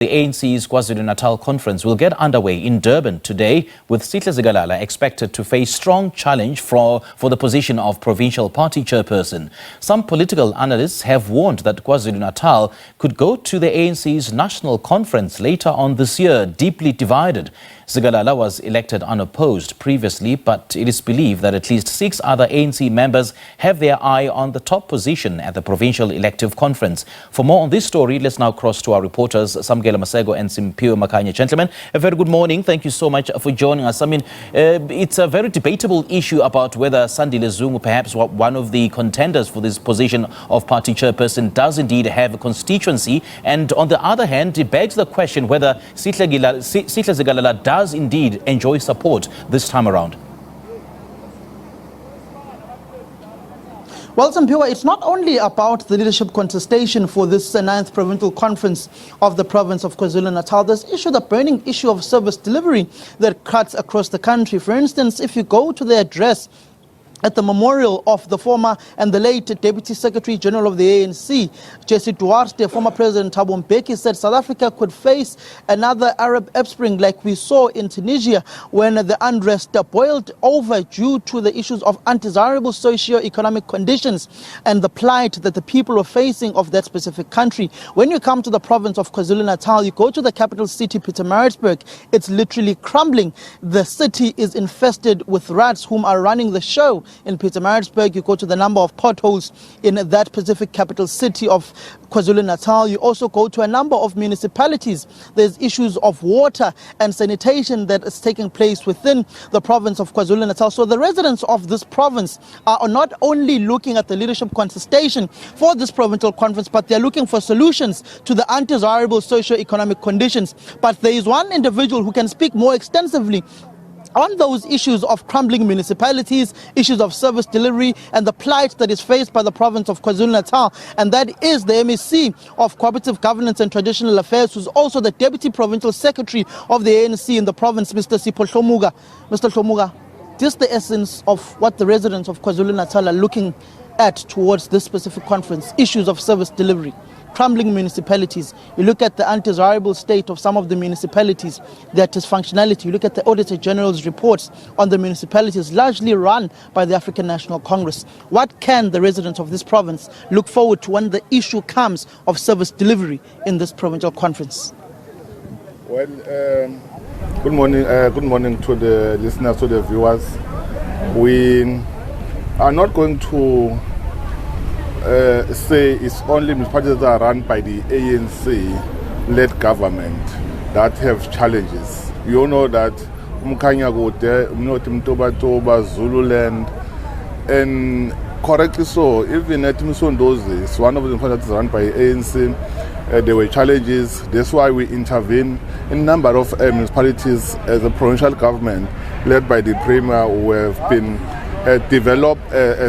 The ANC's KwaZulu-Natal conference will get underway in Durban today, with Sihle Zikalala expected to face strong challenge for the position of provincial party chairperson. Some political analysts have warned that KwaZulu-Natal could go to the ANC's national conference later on this year, deeply divided. Zikalala was elected unopposed previously, but it is believed that at least 6 other ANC members have their eye on the top position at the provincial elective conference. For more on this story, let's now cross to our reporters, Samkele, Maseko and Simphiwe, Makhanya. Gentlemen, a very good morning. Thank you so much for joining us. I mean, it's a very debatable issue about whether Sihle Zikalala, perhaps one of the contenders for this position of party chairperson, does indeed have a constituency. And on the other hand, it begs the question whether Sihle Zikalala does indeed enjoy support this time around. Well, Simphiwe, it's not only about the leadership contestation for this 9th provincial conference of the province of KwaZulu-Natal. There's the burning issue of service delivery that cuts across the country. For instance, if you go to the address at the memorial of the former and the late Deputy Secretary General of the ANC, Jesse Duarte, former President Thabo Mbeki, said South Africa could face another Arab upspring like we saw in Tunisia when the unrest boiled over due to the issues of undesirable socio-economic conditions and the plight that the people are facing of that specific country. When you come to the province of KwaZulu-Natal, you go to the capital city, Pietermaritzburg, it's literally crumbling. The city is infested with rats whom are running the show. In Pietermaritzburg, you go to the number of potholes in that Pacific capital city of KwaZulu-Natal. You also go to a number of municipalities. There's issues of water and sanitation that is taking place within the province of KwaZulu-Natal. So the residents of this province are not only looking at the leadership contestation for this provincial conference, but they're looking for solutions to the undesirable socio-economic conditions. But there is one individual who can speak more extensively on those issues of crumbling municipalities, issues of service delivery, and the plight that is faced by the province of KwaZulu-Natal. And that is the MEC of Cooperative Governance and Traditional Affairs, who's also the Deputy Provincial Secretary of the ANC in the province, Mr. Sipho Hlomuka. Mr. Hlomuka, this is the essence of what the residents of KwaZulu-Natal are looking at towards this specific conference, issues of service delivery. Crumbling municipalities. You look at the undesirable state of some of the municipalities, their dysfunctionality. You look at the Auditor General's reports on the municipalities largely run by the African National Congress. What can the residents of this province look forward to when the issue comes of service delivery in this provincial conference? Well, good morning to the listeners, to the viewers. We are not going to say it's only municipalities that are run by the ANC-led government that have challenges. You all know that Makhanya go there, Toba, Zululand, and correctly so, even at Msondozi, one of the municipalities run by ANC, there were challenges. That's why we intervene in a number of municipalities as a provincial government led by the Premier, who have been develop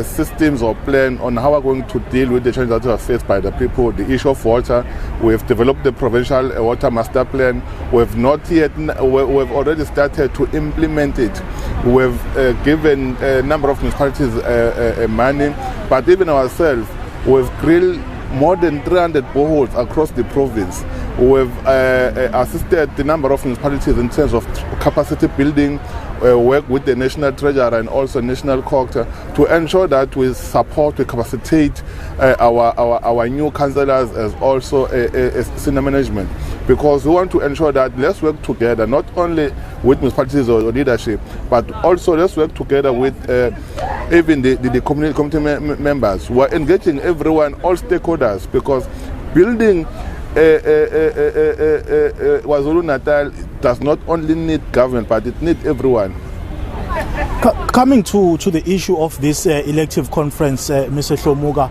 systems or plan on how we're going to deal with the challenges that are faced by the people. The issue of water, we've developed the provincial water master plan. We've not yet, we've already started to implement it. We've given a number of municipalities money, but even ourselves, we've drilled more than 300 boreholes across the province. We've assisted the number of municipalities in terms of capacity building, work with the National Treasurer and also National Cogta to ensure that we support, we capacitate our new councillors as also senior management, because we want to ensure that let's work together, not only with municipalities or leadership, but also let's work together with even the community members. We're engaging everyone, all stakeholders, because building KwaZulu-Natal does not only need government, but it needs everyone. Coming to the issue of this elective conference, Mr. Hlomuka,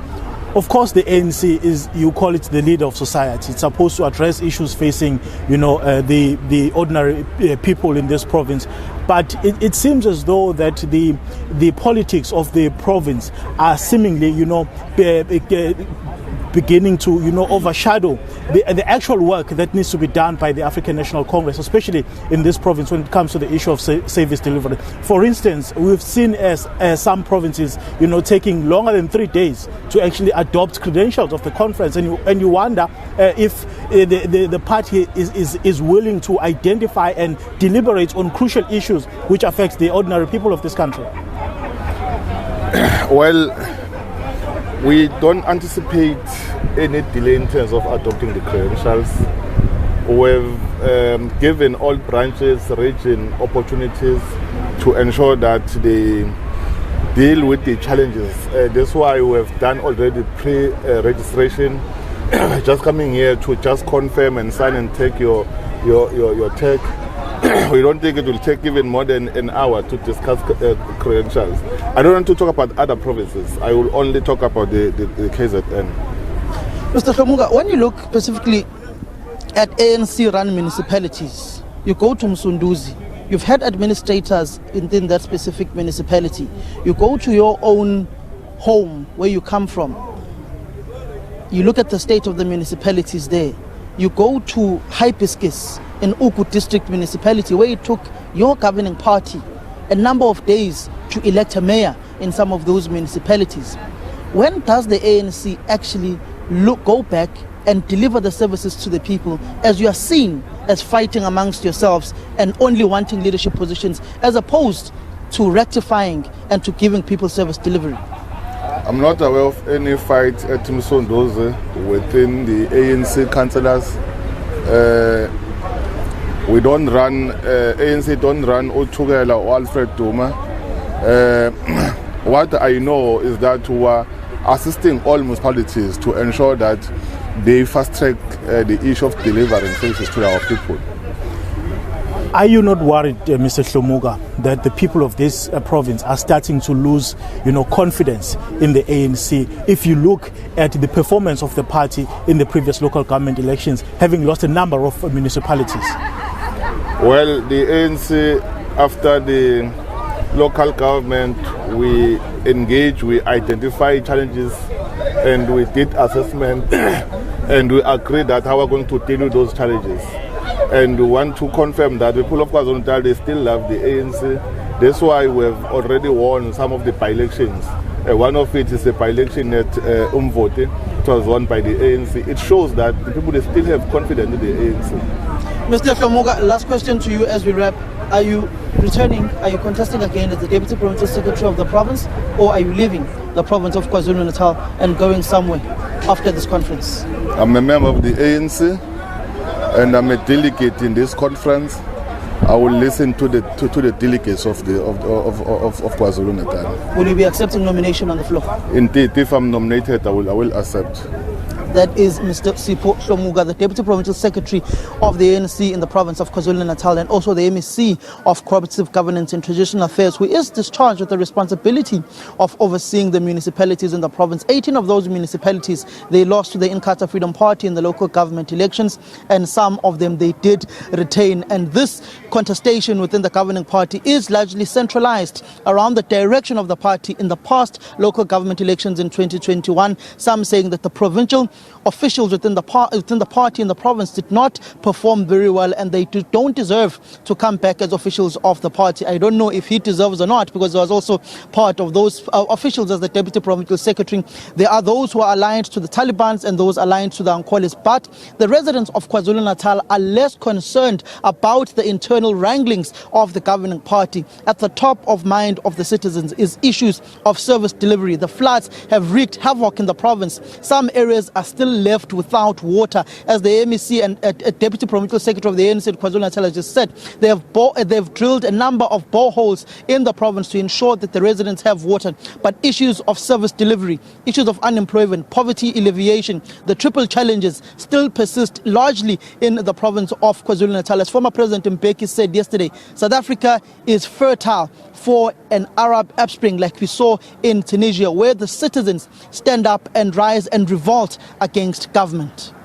of course the ANC is, you call it the leader of society. It's supposed to address issues facing, the ordinary people in this province. But it seems as though that the politics of the province are seemingly, beginning to, overshadow the actual work that needs to be done by the African National Congress, especially in this province when it comes to the issue of service delivery. For instance, we've seen as some provinces, taking longer than 3 days to actually adopt credentials of the conference, and you wonder if the party is willing to identify and deliberate on crucial issues which affect the ordinary people of this country. Well, we don't anticipate any delay in terms of adopting the credentials. We've given all branches, region opportunities to ensure that they deal with the challenges. That's why we've done already pre-registration. Just coming here to just confirm and sign and take your tag. We don't think it will take even more than an hour to discuss credentials. I don't want to talk about other provinces. I will only talk about the KZN. Mr. Hlomuka, when you look specifically at ANC-run municipalities, you go to Msunduzi, you've had administrators in that specific municipality. You go to your own home where you come from. You look at the state of the municipalities there. You go to Hibiscus in Uku District Municipality, where it took your governing party a number of days to elect a mayor in some of those municipalities. When does the ANC actually go back and deliver the services to the people, as you are seen as fighting amongst yourselves and only wanting leadership positions, as opposed to rectifying and to giving people service delivery? I'm not aware of any fight at Msondoze within the ANC councillors. We don't run, ANC don't run Othugela or Alfred Duma. What I know is that we are assisting all municipalities to ensure that they fast track the issue of delivering services to our people. Are you not worried, Mr. Hlomuka, that the people of this province are starting to lose, confidence in the ANC? If you look at the performance of the party in the previous local government elections, having lost a number of municipalities. Well, the ANC, after the local government, we engage, we identify challenges, and we did assessment, and we agreed that how we're going to deal with those challenges. And we want to confirm that the people of KwaZulu-Natal, they still love the ANC. That's why we've already won some of the by-elections. One of it is a by-election at Umvote. It was won by the ANC. It shows that the people, they still have confidence in the ANC. Mr. Hlomuka, last question to you as we wrap. Are you returning, are you contesting again as the Deputy Provincial Secretary of the province, or are you leaving the province of KwaZulu-Natal and going somewhere after this conference? I'm a member of the ANC and I'm a delegate in this conference. I will listen to the delegates of KwaZulu-Natal. Will you be accepting nomination on the floor? Indeed, if I'm nominated, I will accept. That is Mr. Sipho Hlomuka, the Deputy Provincial Secretary of the ANC in the province of KwaZulu-Natal, and also the MEC of Cooperative Governance and Traditional Affairs, who is discharged with the responsibility of overseeing the municipalities in the province. 18 of those municipalities, they lost to the Inkatha Freedom Party in the local government elections, and some of them they did retain. And this contestation within the governing party is largely centralized around the direction of the party in the past local government elections in 2021. Some saying that the provincial officials within the party in the province did not perform very well, and they don't deserve to come back as officials of the party. I don't know if he deserves or not, because he was also part of those officials as the Deputy Provincial Secretary. There are those who are aligned to the Taliban and those aligned to the Ankolis, but the residents of KwaZulu-Natal are less concerned about the internal wranglings of the governing party. At the top of mind of the citizens is issues of service delivery. The floods have wreaked havoc in the province. Some areas are still left without water. As the MEC and Deputy Provincial Secretary of the ANC KwaZulu-Natal has just said, they've drilled a number of boreholes in the province to ensure that the residents have water. But issues of service delivery, issues of unemployment, poverty alleviation, the triple challenges still persist largely in the province of KwaZulu-Natal. As former President Mbeki said yesterday, South Africa is fertile for an Arab upspring like we saw in Tunisia, where the citizens stand up and rise and revolt against government.